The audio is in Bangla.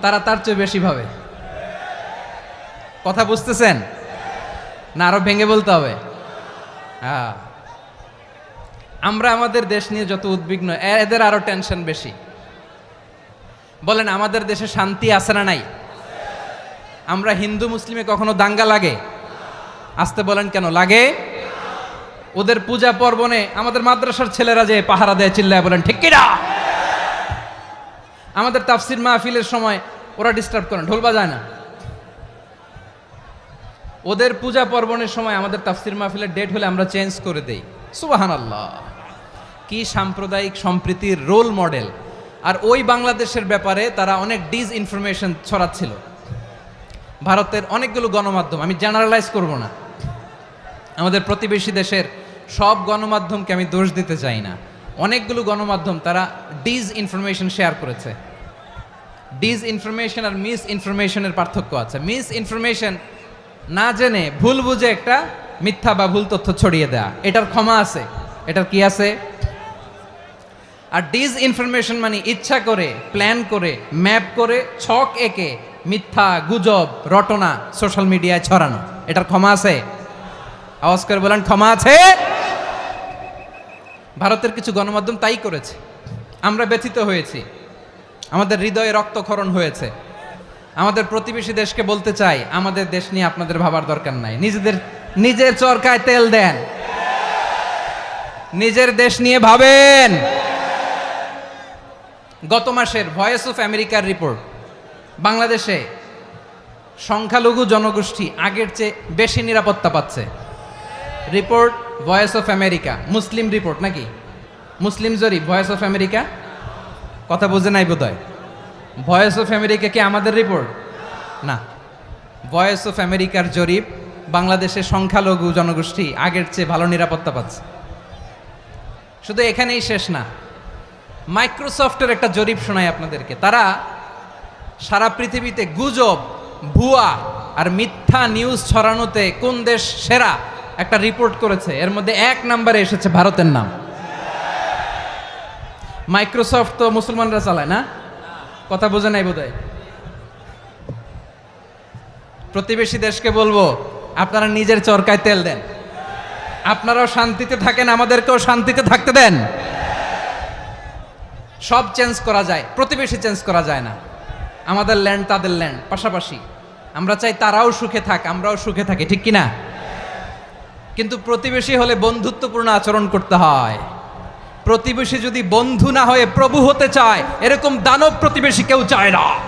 তারা তার চেয়ে বেশি ভাবে। কথা বুঝতেছেন না? আরো ভেঙে বলতে হবে। হ্যাঁ, আমরা আমাদের দেশ নিয়ে যত উদ্বিগ্ন, এদের আরো টেনশন বেশি। বলেন, আমাদের দেশে শান্তি আছে না নাই? আমরা হিন্দু মুসলিমে কখনো দাঙ্গা লাগে? আসতে বলেন, কেন লাগে? ওদের পূজা পার্বণে আমাদের মাদ্রাসার ছেলেরা যে পাহারা দেয়, চিল্লায় বলেন ঠিক কিনা? আমাদের তাফসির মাহফিলের সময় ওরা ডিস্টার্ব করেন, ঢোল বাজায় না। ওদের পূজা পার্বণের সময় আমাদের তাফসির মাহফিলের ডেট হলে আমরা চেঞ্জ করে দেই। সুবহানাল্লাহ, কি সাম্প্রদায়িক সম্প্রীতির রোল মডেল। আর ওই বাংলাদেশের ব্যাপারে তারা অনেক ডিসইনফরমেশন ছড়াচ্ছিল। ভারতের অনেকগুলো গণমাধ্যম, আমি জেনারেলাইজ করব না, আমাদের প্রতিবেশী দেশের সব গণমাধ্যমকে আমি দোষ দিতে চাই না, অনেকগুলো গণমাধ্যম তারা ডিসইনফরমেশন শেয়ার করেছে। ডিসইনফরমেশন আর মিস ইনফরমেশনের পার্থক্য আছে। মিস ইনফরমেশন না জেনে ভুল বুঝে একটা মিথ্যা বা ভুল তথ্য ছড়িয়ে দেয়া, এটার ক্ষমা আছে, এটার কি আছে? আর ডিসইনফরমেশন মানে ইচ্ছা করে, প্ল্যান করে, ম্যাপ করে, ছক এঁকে মিথ্যা, গুজব, রটনা সোশ্যাল মিডিয়ায় ছড়ানো, এটার ক্ষমা আছে? আওয়াজ করে বলেন, ক্ষমা আছে? ভারতের কিছু গণমাধ্যম তাই করেছে। আমরা ব্যথিত হয়েছি, আমাদের হৃদয়ে রক্তক্ষরণ হয়েছে। আমাদের প্রতিবেশী দেশকে বলতে চাই, আমাদের দেশ নিয়ে আপনাদের ভাবার দরকার নাই, নিজের চরকায় তেল দেন, নিজের দেশ নিয়ে ভাবেন। গত মাসের ভয়েস অফ আমেরিকার রিপোর্ট, বাংলাদেশে সংখ্যালঘু জনগোষ্ঠী আগের চেয়ে বেশি নিরাপত্তা পাচ্ছে। Report voice of America, Muslim report নাকি? মুসলিম জরিপ, ভয়েস অফ আমেরিকা। কথা বোঝে নাই বোধহয়। ভয়েস অফ আমেরিকা কি আমাদের রিপোর্ট? না, ভয়েস অফ আমেরিকার জরিপ, বাংলাদেশের সংখ্যালঘু জনগোষ্ঠী আগের চেয়ে ভালো নিরাপত্তা পাচ্ছে। শুধু এখানেই শেষ না, মাইক্রোসফটের একটা জরিপ শোনাই আপনাদেরকে। তারা সারা পৃথিবীতে গুজব, ভুয়া আর মিথ্যা নিউজ ছড়ানোতে কোন দেশ সেরা একটা রিপোর্ট করেছে। এর মধ্যে 1 নম্বরে এসেছে ভারতের নাম। মাইক্রোসফট তো মুসলমানরা চালায় না? কথা বোঝে নাই বোধহয়। প্রতিবেশী দেশকে বলবো, আপনারা নিজের চরকায় তেল দেন, আপনারাও শান্তিতে থাকেন, আমাদেরকেও শান্তিতে থাকতে দেন। সব চেঞ্জ করা যায়, প্রতিবেশী চেঞ্জ করা যায় না। আমাদের ল্যান্ড তাদের ল্যান্ড, পাশাপাশি। আমরা চাই তারাও সুখে থাক, আমরাও সুখে থাকি, ঠিক কিনা? কিন্তু প্রতিবেশী হলে বন্ধুত্বপূর্ণ আচরণ করতে হয়। প্রতিবেশী যদি বন্ধু না হয়ে প্রভু হতে চায়, এরকম দানব প্রতিবেশী কেউ চায় না।